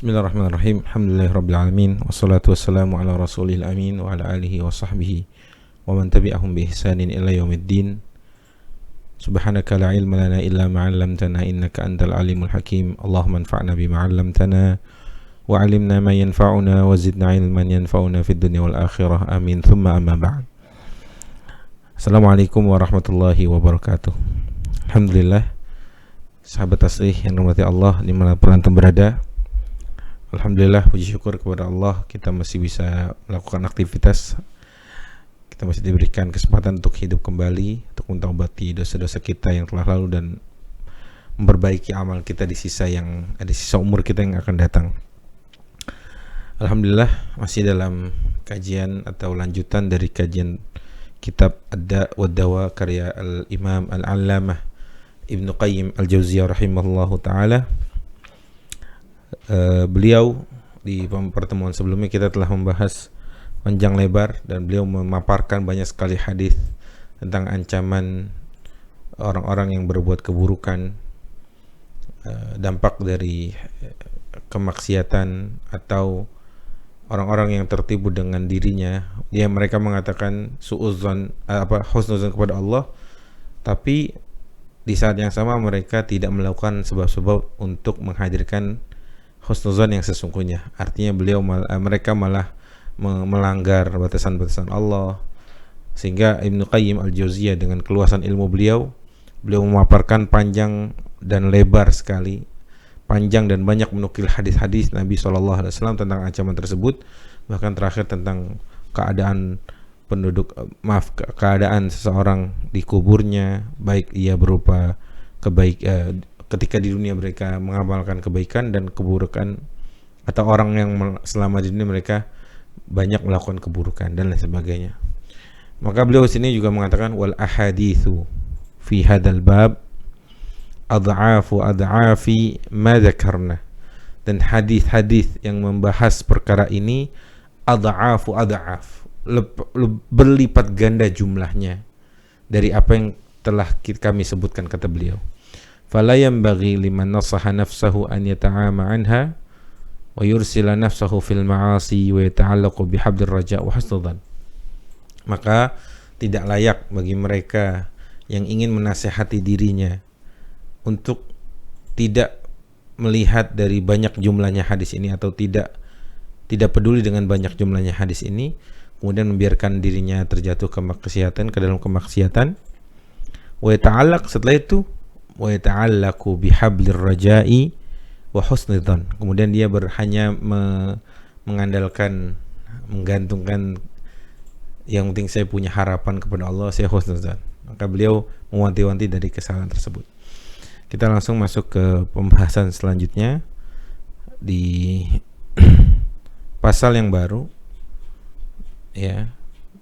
Bismillahirrahmanirrahim. Alhamdulillahirabbil alamin wassalatu wassalamu ala rasulil amin wa ala alihi wa sahbihi wa man tabi'ahum bi ihsanin ila yaumiddin. Subhanaka la ilma lana illa ma 'allamtana innaka antal alimul hakim. Allahumma anfa'na bima 'allamtana wa 'allimna ma yanfa'una wa zidna 'ilman yanfa'una fid dunya wal akhirah. Amin. Tsumma amma ba'd. Assalamualaikum warahmatullahi wabarakatuh. Alhamdulillah, sahabat taslih yang dirahmati Allah dimanapun antum berada. Alhamdulillah, puji syukur kepada Allah, kita masih bisa melakukan aktivitas. Kita masih diberikan kesempatan untuk hidup kembali, untuk mentaubat dosa-dosa kita yang telah lalu dan memperbaiki amal kita di sisa umur kita yang akan datang. Alhamdulillah, masih dalam kajian atau lanjutan dari kajian kitab Ad-Da' wa Dawa karya Al-Imam Al-Allamah Ibnu Qayyim Al-Jauziyah rahimahullahu ta'ala. Beliau di pertemuan sebelumnya kita telah membahas panjang lebar dan beliau memaparkan banyak sekali hadis tentang ancaman orang-orang yang berbuat keburukan, dampak dari kemaksiatan atau orang-orang yang tertipu dengan dirinya. Mereka mengatakan husnuzan kepada Allah, tapi di saat yang sama mereka tidak melakukan sebab-sebab untuk menghadirkan husnuzan yang sesungguhnya. Artinya mereka malah melanggar batasan-batasan Allah. Sehingga Ibnu Qayyim Al-Jauziyah dengan keluasan ilmu beliau memaparkan panjang dan lebar sekali, panjang dan banyak menukil hadis-hadis Nabi SAW tentang ancaman tersebut. Bahkan terakhir tentang keadaan keadaan seseorang di kuburnya, baik ia berupa ketika di dunia mereka mengamalkan kebaikan dan keburukan, atau orang yang selama di dunia mereka banyak melakukan keburukan dan lain sebagainya. Maka beliau sini juga mengatakan wal ahaditsu fi hadzal bab ad'afi ma dzakarna, dan hadis-hadis yang membahas perkara ini berlipat ganda jumlahnya dari apa yang telah kami sebutkan, kata beliau. Fala yanbaghi liman nasaha nafsahu an yata'ama anha wa yursila nafsahu fil ma'asi wa yata'allaqu bihabdir raja' wa husnudzan. Maka tidak layak bagi mereka yang ingin menasihati dirinya untuk tidak melihat dari banyak jumlahnya hadis ini, atau tidak peduli dengan banyak jumlahnya hadis ini, kemudian membiarkan dirinya terjatuh ke dalam kemaksiatan. Wa yata'allaq, setelah itu wa yata'allaqu bihablir raja'i wa husnudzan, kemudian dia hanya menggantungkan yang penting saya punya harapan kepada Allah, saya husnudzan. Maka beliau mewanti-wanti dari kesalahan tersebut. Kita langsung masuk ke pembahasan selanjutnya di pasal yang baru, ya,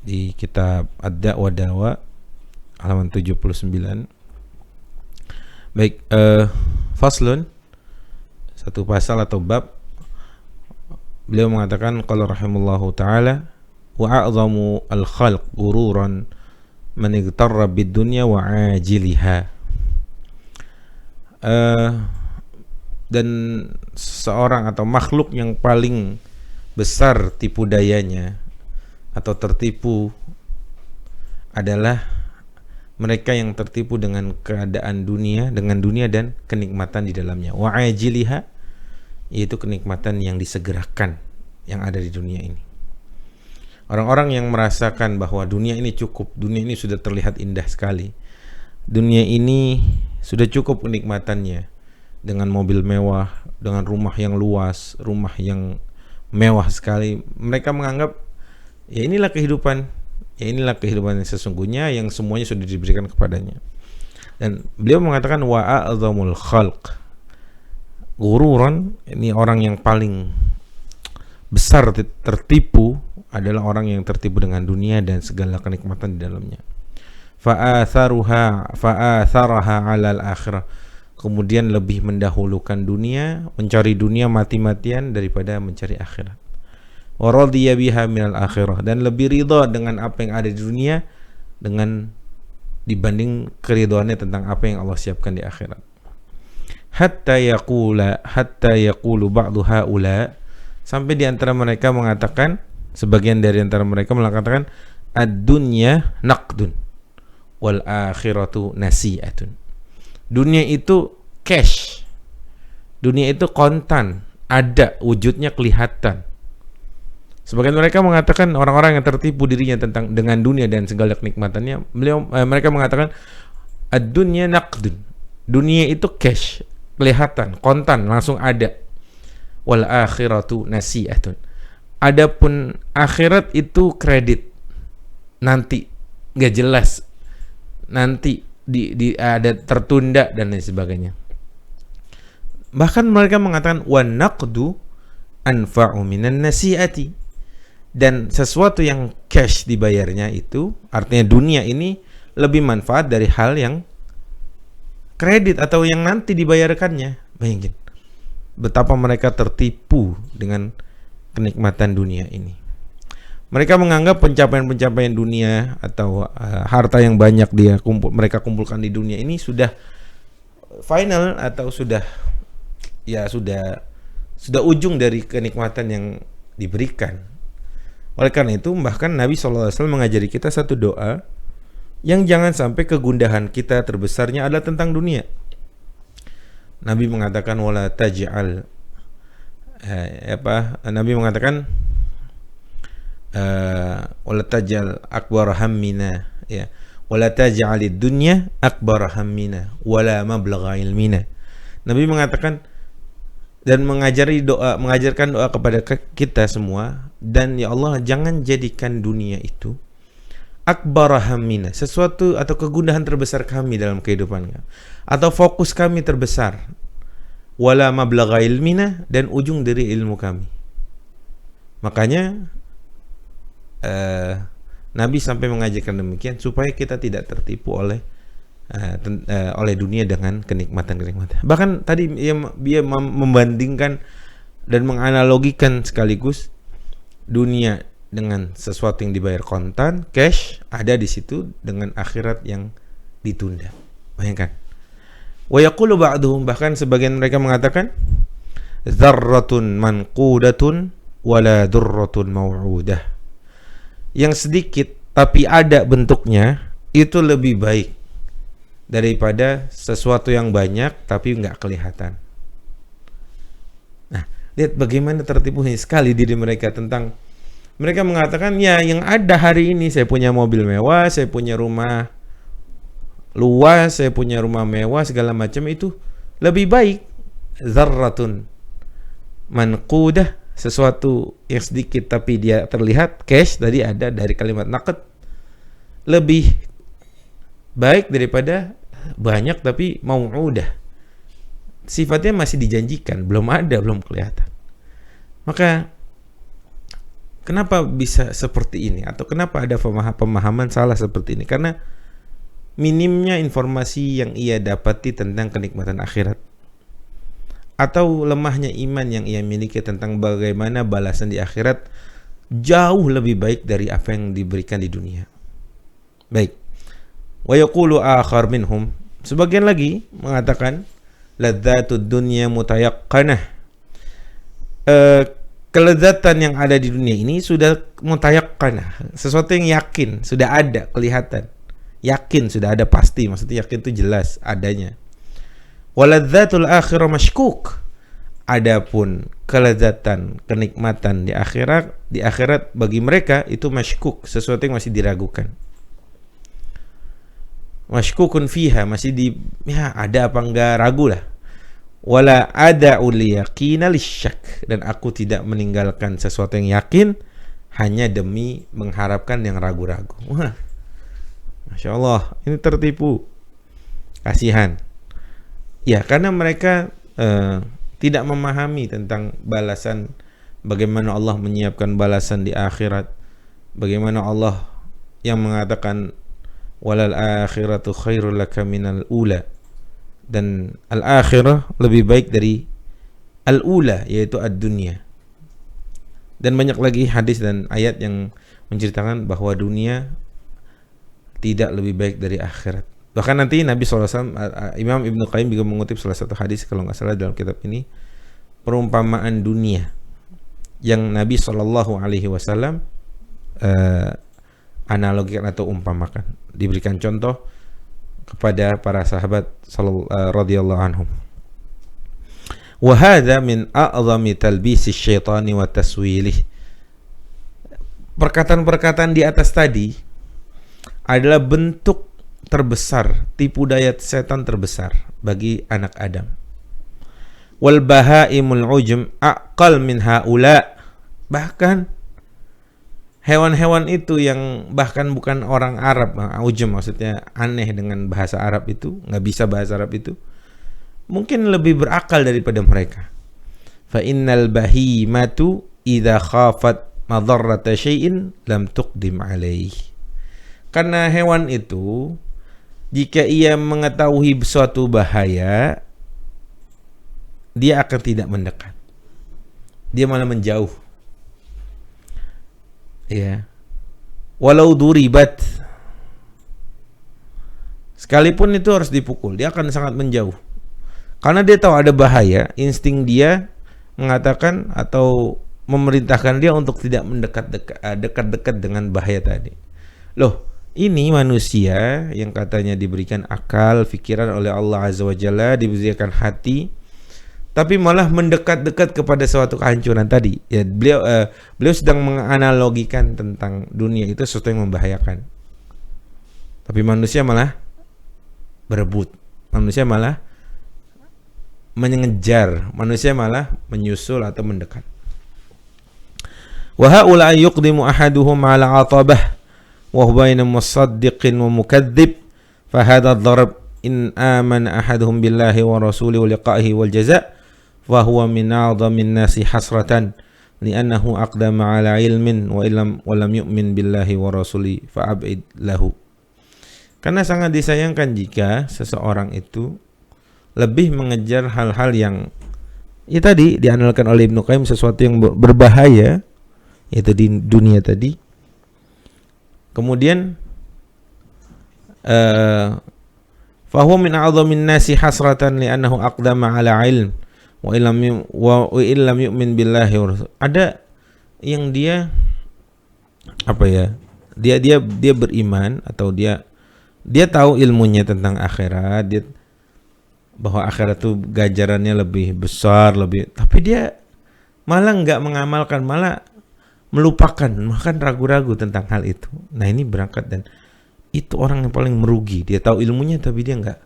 di kitab Ad-Da' wa Dawa halaman 79. Baik, faslun, satu pasal atau bab. Beliau mengatakan qala rahimahullahu ta'ala wa a'zamu al-khalq gururan man igtarra bid-dunya wa ajiliha. Dan seorang atau makhluk yang paling besar tipu dayanya atau tertipu adalah mereka yang tertipu dengan keadaan dunia, dengan dunia dan kenikmatan di dalamnya. Wa ajiliha, yaitu kenikmatan yang disegerakan yang ada di dunia ini. Orang-orang yang merasakan bahwa dunia ini cukup, dunia ini sudah terlihat indah sekali, dunia ini sudah cukup kenikmatannya, dengan mobil mewah, dengan rumah yang luas, rumah yang mewah sekali. Mereka menganggap ya inilah kehidupan yang sesungguhnya, yang semuanya sudah diberikan kepadanya. Dan beliau mengatakan wa a'zamul khalq gururan, ini orang yang paling besar tertipu adalah orang yang tertipu dengan dunia dan segala kenikmatan di dalamnya. Fa'atharaha 'alal akhirah, kemudian lebih mendahulukan dunia, mencari dunia mati-matian daripada mencari akhirat. Wa radiya biha minal akhirah, dan lebih ridha dengan apa yang ada di dunia dibanding keridhaannya tentang apa yang Allah siapkan di akhirat. hatta yaqulu ba'du haula, sampai di antara mereka mengatakan, sebagian dari antara mereka mengatakan, ad-dunya naqdun wal akhiratu nasi'atun. Dunia itu cash, dunia itu kontan, ada wujudnya, kelihatan. Sebagian mereka mengatakan, orang-orang yang tertipu dirinya dengan dunia dan segala kenikmatannya, mereka mengatakan ad-dunya naqdun, dunia itu cash, kelihatan, kontan, langsung ada. Wal akhiratu nasi'atun, adapun akhirat itu kredit, nanti, nggak jelas, nanti ada tertunda dan lain sebagainya. Bahkan mereka mengatakan wan naqdu anfa'u minan nasi'ati, dan sesuatu yang cash dibayarnya itu, artinya dunia ini lebih manfaat dari hal yang kredit atau yang nanti dibayarkannya. Bayangin betapa mereka tertipu dengan kenikmatan dunia ini. Mereka menganggap pencapaian-pencapaian dunia atau harta yang banyak mereka kumpulkan di dunia ini sudah final, atau sudah ujung dari kenikmatan yang diberikan. Oleh karena itu, bahkan Nabi SAW mengajari kita satu doa yang jangan sampai kegundahan kita terbesarnya adalah tentang dunia. Nabi mengatakan wala taj'al Nabi mengatakan wala taj'al akbar hammina, ya, wala taj'alid dunya akbar hammina wala mablagha ilmina. Nabi mengatakan dan mengajarkan doa kepada kita semua, dan ya Allah, jangan jadikan dunia itu akbar hammina, sesuatu atau kegundahan terbesar kami dalam kehidupan kami, atau fokus kami terbesar, wala mablagha ilmina, dan ujung dari ilmu kami. Makanya Nabi sampai mengajarkan demikian supaya kita tidak tertipu oleh dunia dengan kenikmatan-kenikmatan. Bahkan tadi dia membandingkan dan menganalogikan sekaligus dunia dengan sesuatu yang dibayar kontan, cash, ada di situ, dengan akhirat yang ditunda. Bayangkan. Wa yaqulu ba'duhum, bahkan sebagian mereka mengatakan dzarratun manqudatun wala durratun maw'udah. Yang sedikit tapi ada bentuknya itu lebih baik daripada sesuatu yang banyak tapi enggak kelihatan. Nah, lihat bagaimana tertipunya sekali diri mereka tentang. Mereka mengatakan, ya yang ada hari ini, saya punya mobil mewah, saya punya rumah luas, saya punya rumah mewah, segala macam, itu lebih baik. Zarratun manqudah, sesuatu yang sedikit tapi dia terlihat, cash, tadi ada dari kalimat naqd, lebih baik daripada banyak tapi mau'udah, sifatnya masih dijanjikan, belum ada, belum kelihatan. Maka kenapa bisa seperti ini? Atau kenapa ada pemahaman salah seperti ini? Karena minimnya informasi yang ia dapati tentang kenikmatan akhirat, atau lemahnya iman yang ia miliki tentang bagaimana balasan di akhirat jauh lebih baik dari apa yang diberikan di dunia. Baik. Wa yaqulu akhar minhum, sebagian lagi mengatakan ladzatud dunya mutayaqqanah, kelezatan yang ada di dunia ini sudah mutayaqqanah, sesuatu yang yakin, sudah ada, kelihatan, yakin, sudah ada, pasti, maksudnya yakin itu jelas adanya. Waladzatul akhirah mashkuk, adapun kelezatan, kenikmatan di akhirat bagi mereka itu mashkuk, sesuatu yang masih diragukan. Mashkukun fiha, masih ada apa enggak, ragu lah. Wala ada'u liyaqina lisyak, dan aku tidak meninggalkan sesuatu yang yakin hanya demi mengharapkan yang ragu-ragu. Wah, Masya Allah, ini tertipu. Kasihan. Ya, karena mereka tidak memahami tentang balasan, bagaimana Allah menyiapkan balasan di akhirat, bagaimana Allah yang mengatakan walal akhiratu khairul laka minal ula, dan al-akhirah lebih baik dari al-ula, yaitu ad-dunya. Dan banyak lagi hadis dan ayat yang menceritakan bahwa dunia tidak lebih baik dari akhirat. Bahkan nanti Nabi SAW, Imam Ibnu Qayyim juga mengutip salah satu hadis kalau nggak salah dalam kitab ini, perumpamaan dunia yang Nabi SAW analogikan atau umpamakan, diberikan contoh kepada para sahabat radhiyallahu anhum. Wa hadza min a'zami talbisi syaitani wa taswilih. Perkataan-perkataan di atas tadi adalah bentuk terbesar tipu daya setan terbesar bagi anak Adam. Wal bahaimul ujum aqal min haula. Bahkan hewan-hewan itu yang bahkan bukan orang Arab, ujum maksudnya aneh dengan bahasa Arab itu, nggak bisa bahasa Arab itu, mungkin lebih berakal daripada mereka. Fa innal bahimatu idza khafat madarrata syai'in lam tuqdim alaih. Karena hewan itu jika ia mengetahui suatu bahaya, dia akan tidak mendekat. Dia malah menjauh. Ya. Walau duribat, sekalipun itu harus dipukul, dia akan sangat menjauh. Karena dia tahu ada bahaya, insting dia mengatakan atau memerintahkan dia untuk tidak dekat-dekat dengan bahaya tadi. Loh, ini manusia yang katanya diberikan akal, pikiran oleh Allah Azza wa Jalla, diberikan hati, tapi malah mendekat-dekat kepada suatu kehancuran tadi. Ya, beliau sedang menganalogikan tentang dunia itu sesuatu yang membahayakan. Tapi manusia malah berebut. Manusia malah mengejar. Manusia malah menyusul atau mendekat. Wa haula yuqdimu ahaduhum ala atabah wa huwa baina musaddiqin wa mukadzdzib fa hadha ad-darb in amana ahaduhum billahi wa rasulihi wa liqa'ihi wal jazaa wa huwa min a'dhamin nasi hasratan li'annahu aqdama ala ilmin wa lam yu'min billahi wa rasulihi fa'ab'id lahu. Karena sangat disayangkan jika seseorang itu lebih mengejar hal-hal yang ya tadi dianalkan oleh Ibnu Qayyim, sesuatu yang berbahaya, yaitu di dunia tadi. Kemudian fahuwa min a'dhamin nasi hasratan li'annahu aqdama ala ilm wa illam yu'min billahi wa rasul. Ada yang dia apa ya? Dia beriman atau dia tahu ilmunya tentang akhirat, dia bahwa akhirat itu ganjarannya lebih besar, tapi dia malah enggak mengamalkan, malah melupakan, bahkan ragu-ragu tentang hal itu. Nah, ini berangkat, dan itu orang yang paling merugi. Dia tahu ilmunya tapi dia enggak,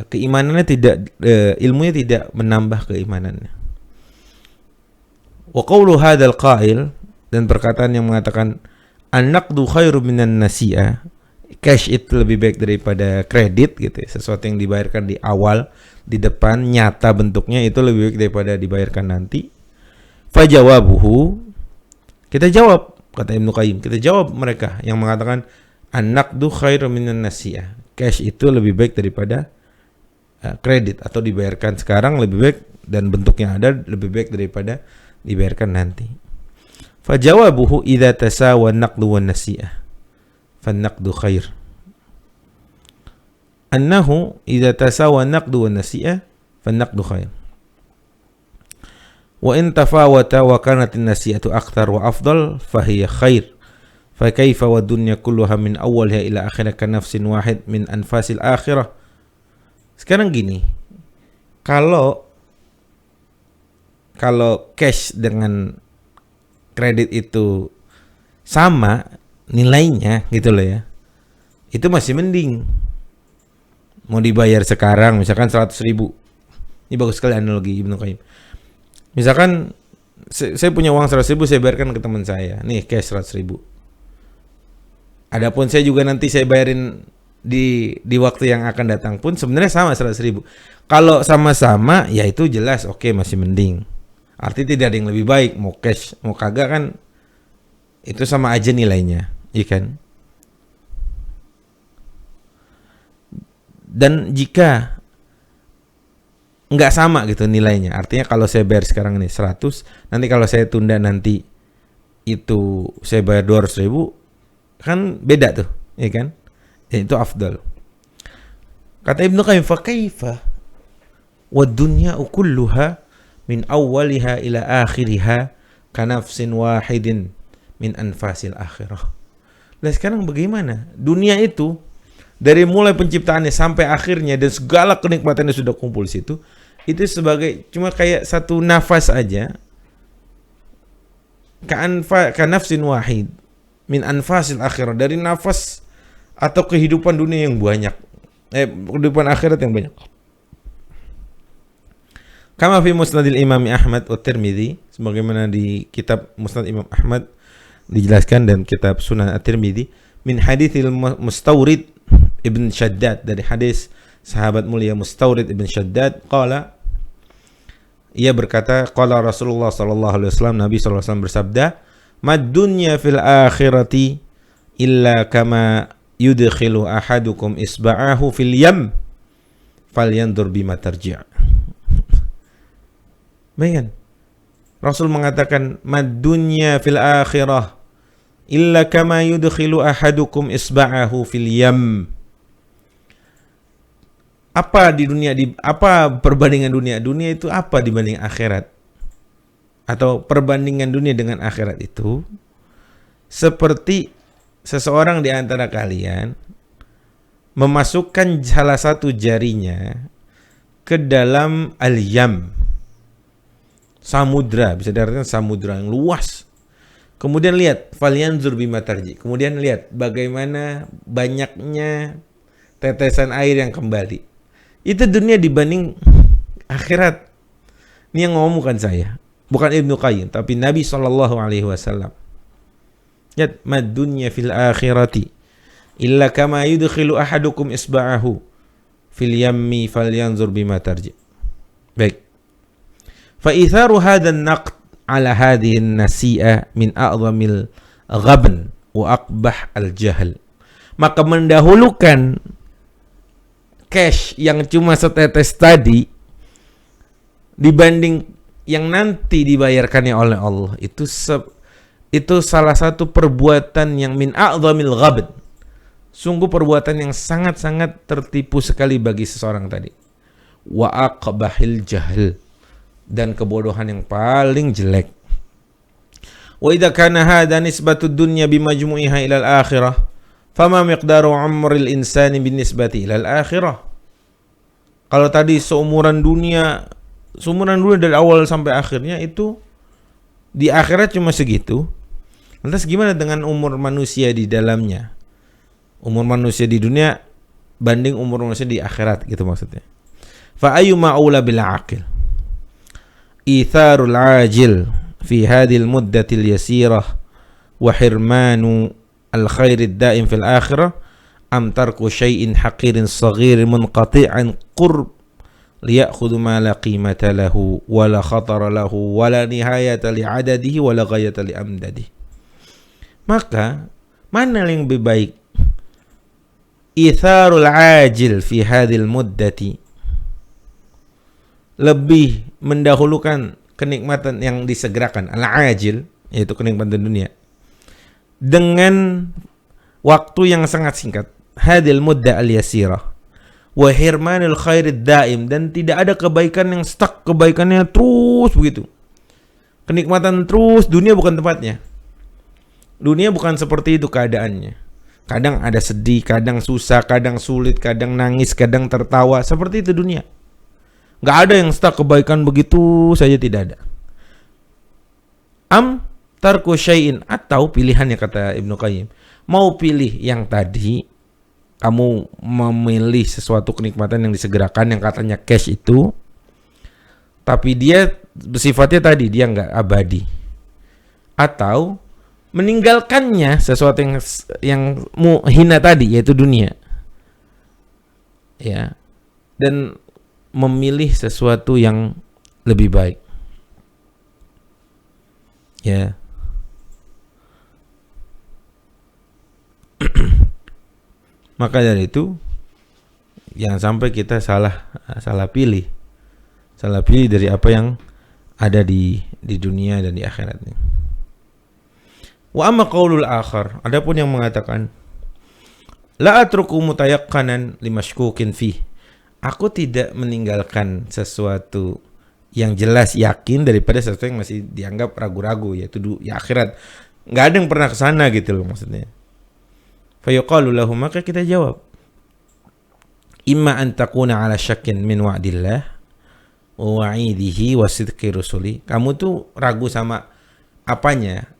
keimanannya tidak, ilmunya tidak menambah keimanannya. Wa qawlu hadzal qail, dan perkataan yang mengatakan an-naqdu khairu minan nasi'ah, cash itu lebih baik daripada kredit gitu ya. Sesuatu yang dibayarkan di awal, di depan, nyata bentuknya, itu lebih baik daripada dibayarkan nanti. Fajawabuhu, kita jawab, kata Ibnu Qayyim, kita jawab mereka yang mengatakan an-naqdu khairu minan nasi'ah, cash itu lebih baik daripada kredit atau dibayarkan sekarang lebih baik, dan bentuknya ada lebih baik daripada dibayarkan nanti. Fajawabuhu idza tasawa an-naqdu wan nasi'ah fan-naqdu khair. Annahu idza tasawa an-naqdu wan nasi'ah fan-naqdu khair. Wa in tafawata wa kanat an-nasi'atu akthar wa afdal fa hiya khair. Fa kaifa wa dunya kulluha min awwaliha ila akhirih ka nafsin wahid min anfasil akhirah. Sekarang gini, kalau cash dengan kredit itu sama nilainya gitu loh ya, itu masih mending. Mau dibayar sekarang misalkan 100.000. Ini bagus sekali analogi Ibnu Qayyim. Misalkan saya punya uang 100.000, saya bayarkan ke teman saya, nih cash 100.000. Adapun saya juga nanti saya bayarin di waktu yang akan datang pun sebenarnya sama 100.000. Kalau sama-sama ya itu jelas oke, masih mending. Artinya tidak ada yang lebih baik, mau cash mau kagak kan itu sama aja nilainya, iya kan? Dan jika nggak sama gitu nilainya, artinya kalau saya bayar sekarang ini 100, nanti kalau saya tunda nanti itu saya bayar 200.000, kan beda tuh, iya kan? Ya, itu afdal. Kata Ibnu Qayyim, fa kaifa wad dunya kulluha min awwaliha ila akhiriha kanafsin wahidin min anfasil akhirah. Nah sekarang bagaimana? Dunia itu dari mulai penciptaannya sampai akhirnya dan segala kenikmatannya sudah kumpul di situ, itu sebagai cuma kayak satu nafas aja. Kanafsin wahid min anfasil akhirah, dari nafas atau kehidupan dunia yang banyak. Kehidupan akhirat yang banyak. Kama fi musnadil Imam Ahmad wa Tirmidzi, sebagaimana di kitab Musnad Imam Ahmad dijelaskan dan kitab Sunan At-Tirmidzi, min haditsil Mustawrid ibn Shaddad, dari hadis sahabat mulia Mustawrid ibn Shaddad, qala, ia berkata, qala Rasulullah sallallahu alaihi wasallam, Nabi sallallahu alaihi wasallam bersabda, mad dunya fil akhirati illa kama yudkhilu ahadukum isba'ahu fil yam falyandur bima tarji'. Bayangkan, Rasul mengatakan mad dunya fil akhirah illa kama yudkhilu ahadukum isba'ahu fil yam. Apa di dunia, apa perbandingan dunia? Dunia itu apa dibanding akhirat? Atau perbandingan dunia dengan akhirat itu seperti seseorang di antara kalian memasukkan salah satu jarinya ke dalam al-yam, samudra, bisa diartikan samudra yang luas. Kemudian lihat, falyanzur bima tarji. Kemudian lihat bagaimana banyaknya tetesan air yang kembali. Itu dunia dibanding akhirat. Ini yang ngomong bukan saya, bukan Ibnu Qayyim, tapi Nabi SAW. Lihat, mad dunya fil akhirati illa kama yudkhilu ahadukum isba'ahu fil yammi falyanzur bima tarji. Baik. فإثار هذا النقد على هذه النسيئة من أعظم الغبن وأقبح الجهل. Maka mendahulukan cash yang cuma setetes tadi dibanding yang nanti dibayarkannya oleh Allah, itu salah satu perbuatan yang min a'zamil ghabn. Sungguh perbuatan yang sangat-sangat tertipu sekali bagi seseorang tadi. Wa aqbahil jahl, dan kebodohan yang paling jelek. Wa idza kana hadha nisbatud dunya bimajmu'iha ila al-akhirah, fama miqdaru umril insani binisbati ila al-akhirah. Kalau tadi seumuran dunia dari awal sampai akhirnya itu di akhirat cuma segitu. Lantas gimana dengan umur manusia di dalamnya? Umur manusia di dunia banding umur manusia di akhirat, gitu maksudnya. Fa ayyuma aula bil aqil, itharul ajil fi hadhil muddatil yasirah wa hirmanu al khairid daim fil akhirah am tarku syai'in haqirin saghirin munqati'an qurb liya'khudhu ma la qimata lahu wa la khatara lahu wa la nihayata li adadihi wa la ghayata li amdadihi. Maka mana yang lebih baik? Itharul ajil fi hadhil muddati, lebih mendahulukan kenikmatan yang disegerakan, al-ajil, yaitu kenikmatan dunia, dengan waktu yang sangat singkat, hadil mudda al-yasirah, wa hirmanil khairid daim, dan tidak ada kebaikan yang stuck, kebaikannya terus begitu. Kenikmatan terus, dunia bukan tempatnya. Dunia bukan seperti itu keadaannya. Kadang ada sedih, kadang susah, kadang sulit, kadang nangis, kadang tertawa, seperti itu dunia. Gak ada yang stuck kebaikan begitu saja, tidak ada. Am tarku syai'in, atau pilihannya, kata Ibnu Qayyim, mau pilih yang tadi, kamu memilih sesuatu kenikmatan yang disegerakan yang katanya cash itu, tapi dia sifatnya tadi dia nggak abadi, atau meninggalkannya sesuatu yang hina tadi, yaitu dunia, ya, dan memilih sesuatu yang lebih baik, ya. Maka dari itu jangan sampai kita salah pilih dari apa yang ada di dunia dan di akhirat ini. Wa amma qaulul akhar, adapun yang mengatakan la atruku mutayaqqanan limashkukin fi aku tidak meninggalkan sesuatu yang jelas yakin daripada sesuatu yang masih dianggap ragu-ragu, yaitu ya akhirat. Nggak ada yang pernah kesana gitu loh maksudnya. Fayuqalu lahum, maka kita jawab, imma an takuna ala syakin min wa'dillah wa wa'idihi wa sidqi rusuli. Kamu tuh ragu sama apanya?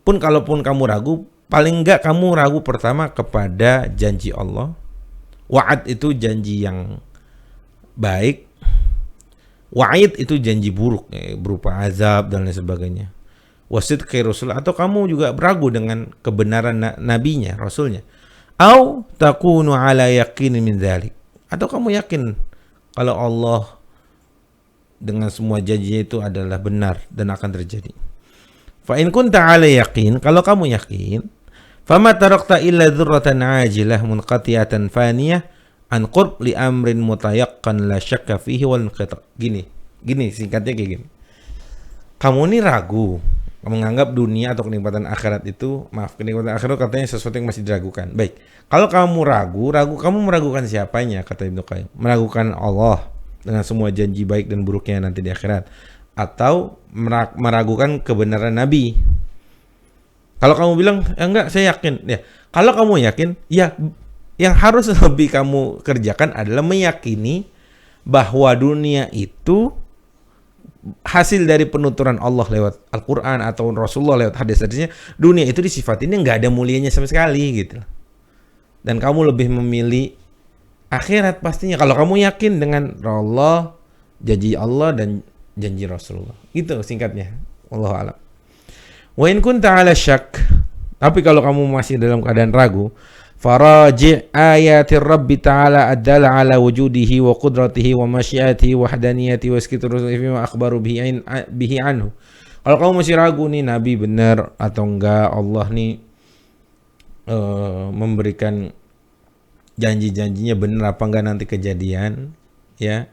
Kalaupun kamu ragu, paling enggak kamu ragu pertama kepada janji Allah. Wa'ad itu janji yang baik, wa'id itu janji buruk, berupa azab dan lain sebagainya. Wasidqi rasul, atau kamu juga beragu dengan kebenaran nabinya, rasulnya. Au takunu ala yaqin min dzalik, atau kamu yakin kalau Allah dengan semua janjinya itu adalah benar dan akan terjadi. Fa in kunta ala yaqin, kalau kamu yakin, fama tarakta illa dzurratan ajilah munqati'atan faniyah an qurb li amrin mutayaqqan la syakka fihi wal inqita'. Gini singkatnya kayak gini. Kamu ini ragu menganggap dunia atau kenikmatan akhirat itu, kenikmatan akhirat katanya sesuatu yang masih diragukan. Baik, kalau kamu ragu, kamu meragukan siapanya, kata Ibnu Qayyim? Meragukan Allah dengan semua janji baik dan buruknya nanti di akhirat, atau meragukan kebenaran Nabi? Kalau kamu bilang, enggak, saya yakin. Ya, kalau kamu yakin, ya yang harus lebih kamu kerjakan adalah meyakini bahwa dunia itu hasil dari penuturan Allah lewat Al-Quran atau Rasulullah lewat hadis-hadisnya. Dunia itu disifatinnya nggak ada mulianya sama sekali gitu. Dan kamu lebih memilih akhirat pastinya kalau kamu yakin dengan Allah, janji Allah dan janji Rasulullah. Gitu singkatnya. Wallahu a'lam. Wa in kunta 'ala syak, tapi kalau kamu masih dalam keadaan ragu, faraji' ayatir Rabbi ta'ala adala ala wujudihi wa qudratihi wa masyiatihi wa wahdaniyatihi wa iskituruhi ma akhbaru bihi anhu. Kalau kamu masih ragu nih Nabi benar atau enggak, Allah nih memberikan janji-janjinya benar apa enggak nanti kejadian, ya,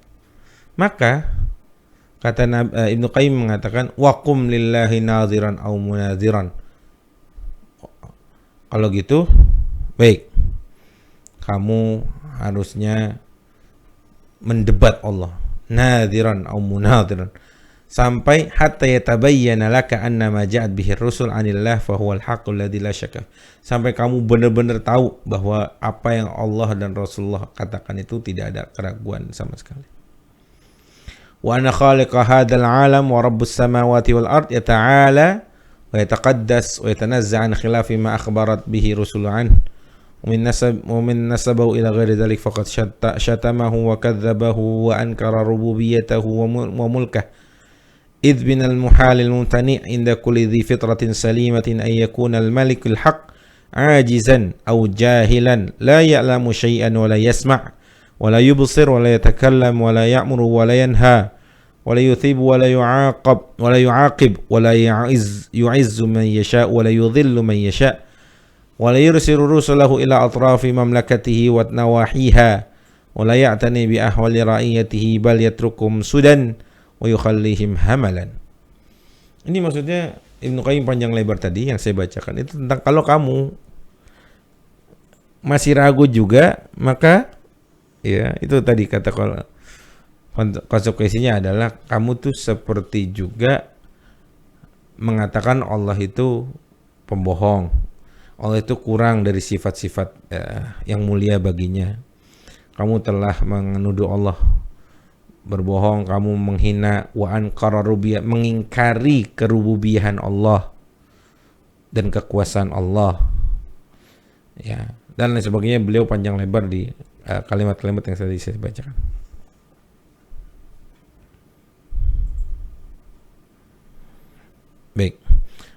maka kata Ibnu Qayyim mengatakan waqum lillahi nadhiran au munadhiran. Kalau gitu, baik, kamu harusnya mendebat Allah, nadhiran au munadhiran, sampai hatta yatabayyana laka anna ma ja'at bihi ar-rusul 'anillah fa huwal haqqul ladzi la syakka, sampai kamu benar-benar tahu bahwa apa yang Allah dan Rasulullah katakan itu tidak ada keraguan sama sekali. Wa ana khaliqa hadzal 'alam wa rabbus samawati wal ard yata'ala wa yataqaddas wa yatanazza 'an khilafi ma akhbarat bihi rusulu 'an ومن نسبه إلى غير ذلك فقد شتمه وكذبه وأنكر ربوبيته وملكه إذ من المحال الممتنع عند كل ذي فطرة سليمة أن يكون الملك الحق عاجزا أو جاهلا لا يعلم شيئا ولا يسمع ولا يبصر ولا يتكلم ولا يأمر ولا ينهى ولا يثيب ولا يعاقب ولا يعز من يشاء ولا يذل من يشاء ولا يرسل رسله إلى أطراف مملكته ونواحيها ولا يعتني بأحوال رعيته بل يتركهم سدى ويخليهم هملا. Ini maksudnya Ibnu Qayyim panjang lebar tadi yang saya bacakan itu tentang kalau kamu masih ragu juga, maka ya itu tadi kata konsekuensinya adalah kamu tuh seperti juga mengatakan Allah itu pembohong. Allah itu kurang dari sifat-sifat yang mulia baginya. Kamu telah menuduh Allah berbohong, kamu menghina wa ankara rububiyah, mengingkari kerububiyahan Allah dan kekuasaan Allah. Ya, dan lain sebagainya. Beliau panjang lebar di kalimat-kalimat yang tadi saya bacakan. Baik.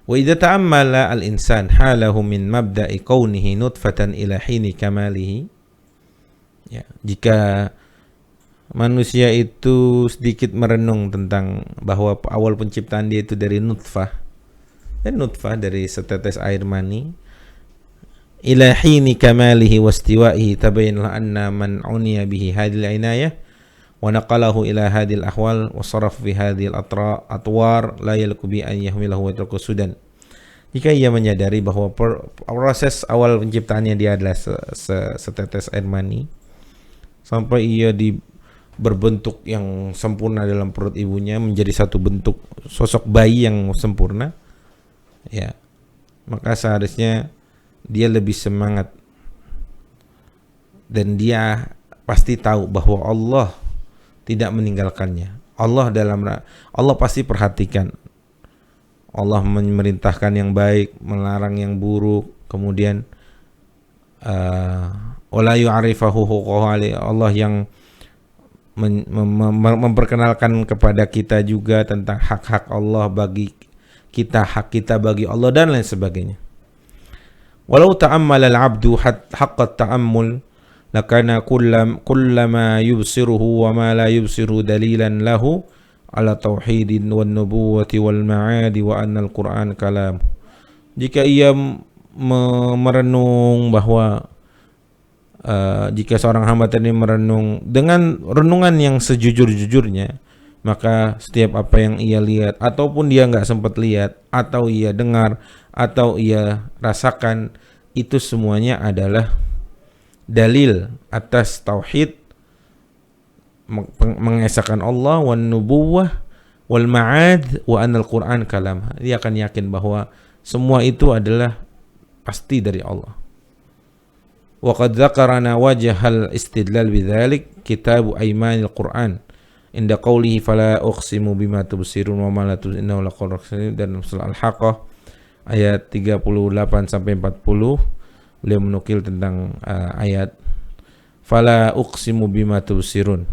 وإذا تأمل الإنسان حاله من مبدأ كونه نطفة إلى حين كماله, ya, jika manusia itu sedikit merenung tentang bahwa awal penciptaan dia itu dari nutfah, dan nutfah dari setetes air mani, ila hini kamalihi wastiwa'ihi tabayyana anna man uniya bihi hadhihi al-inayah wa naqalahu ila hadhil ahwal wa saraf fi hadhil atwar la yalku bi an yahmilahu wa yatruku sudan. Jika ia menyadari bahwa proses awal penciptaannya dia adalah setetes air mani, sampai ia berbentuk yang sempurna dalam perut ibunya, menjadi satu bentuk sosok bayi yang sempurna, ya, maka seharusnya dia lebih semangat dan dia pasti tahu bahwa Allah tidak meninggalkannya. Allah pasti perhatikan. Allah memerintahkan yang baik, melarang yang buruk, kemudian wala yu'arifahu huquqahu, Allah yang memperkenalkan kepada kita juga tentang hak-hak Allah bagi kita, hak kita bagi Allah, dan lain sebagainya. Walau ta'ammal al-'abdu haqqa ta'ammul lakana kullama yubsiruhu wa ma la yubsiru dalilan lahu ala tauhidin wan nubuwati wal ma'adi wa anna al-Qur'an kalam. Jika ia merenung bahwa jika seorang hamba tadi merenung dengan renungan yang sejujur-jujurnya, maka setiap apa yang ia lihat ataupun dia nggak sempat lihat atau ia dengar atau ia rasakan, itu semuanya adalah dalil atas tauhid, mengesahkan Allah, wan nubuwah wal ma'ad wa anal Qur'an kalam. Dia akan yakin bahwa semua itu adalah pasti dari Allah. Wa qad dzakarana wajhal istidlal bidzalik kitab aimanil Qur'an inda qawlihi fala uqsimu bima tubsirun wa ma la tubsirun innahu laqawlun rasul, dan surah Al-Haqqah ayat 38 sampai 40 beliau menukil tentang ayat fala uqsimu bima tubsirun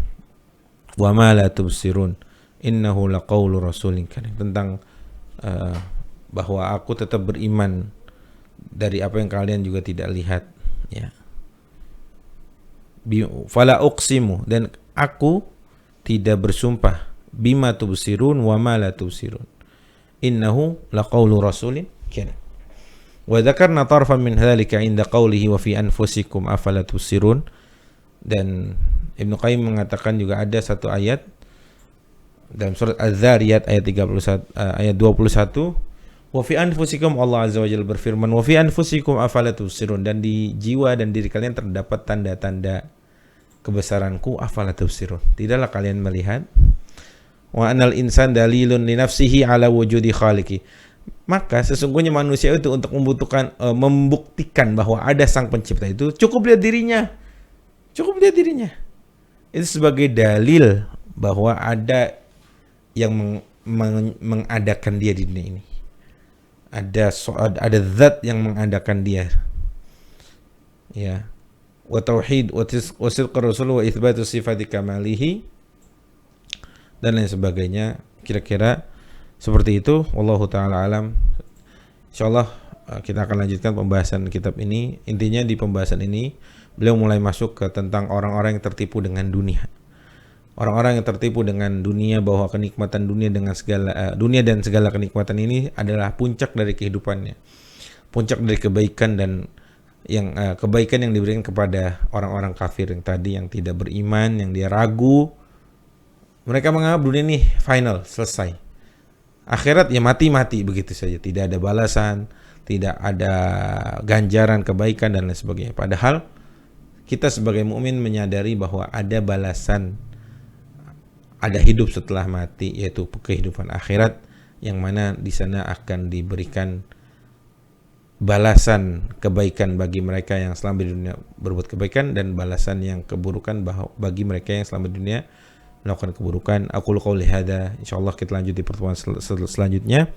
wa ma la tubsirun innahu laqawlu rasulin karim, tentang bahwa aku tetap beriman dari apa yang kalian juga tidak lihat, ya. Fala uqsimu, dan aku tidak bersumpah, bima tubsirun wa ma la tubsirun innahu laqawlu rasulin karim. Wa dzakarna tarfan min dzalika inda qawlihi wa fi anfusikum afala tubsirun, dan Ibnu Qayyim mengatakan juga ada satu ayat dalam surat Az-Zariyat ayat 21, wa fi anfusikum, Allah Azza wa Jalla berfirman, wa fi anfusikum afala tubsirun, dan di jiwa dan diri kalian terdapat tanda-tanda kebesaranku, afala tubsirun, tidaklah kalian melihat. Wa anal insan dalilun li nafsihi ala wujudi khaliqi, maka sesungguhnya manusia itu untuk membuktikan bahwa ada sang pencipta itu cukup lihat dirinya. Itu sebagai dalil bahwa ada yang mengadakan dia di dunia ini. Ada zat yang mengadakan dia. Ya. Wa tauhid wa sidqur rasul wa itsbatu sifati kamalihi dan lain sebagainya. Kira-kira seperti itu. Wallahu taala alam. Insyaallah kita akan lanjutkan pembahasan kitab ini. Intinya di pembahasan ini beliau mulai masuk ke tentang orang-orang yang tertipu dengan dunia. Orang-orang yang tertipu dengan dunia, bahwa kenikmatan dunia dengan segala dunia dan segala kenikmatan ini adalah puncak dari kehidupannya. Puncak dari kebaikan, dan yang kebaikan yang diberikan kepada orang-orang kafir yang tadi, yang tidak beriman, yang dia ragu. Mereka menganggap dunia ini final, selesai. Akhirat ya mati-mati begitu saja, tidak ada balasan, tidak ada ganjaran kebaikan dan lain sebagainya. Padahal kita sebagai mukmin menyadari bahwa ada balasan, ada hidup setelah mati, yaitu kehidupan akhirat, yang mana di sana akan diberikan balasan kebaikan bagi mereka yang selama di dunia berbuat kebaikan, dan balasan yang keburukan bagi mereka yang selama di dunia melakukan keburukan. Aqulu qouli hadza, insyaallah kita lanjut di pertemuan selanjutnya.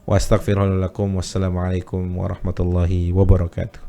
Wa astaghfirullahaladzim. Wassalamualaikum warahmatullahi wabarakatuh.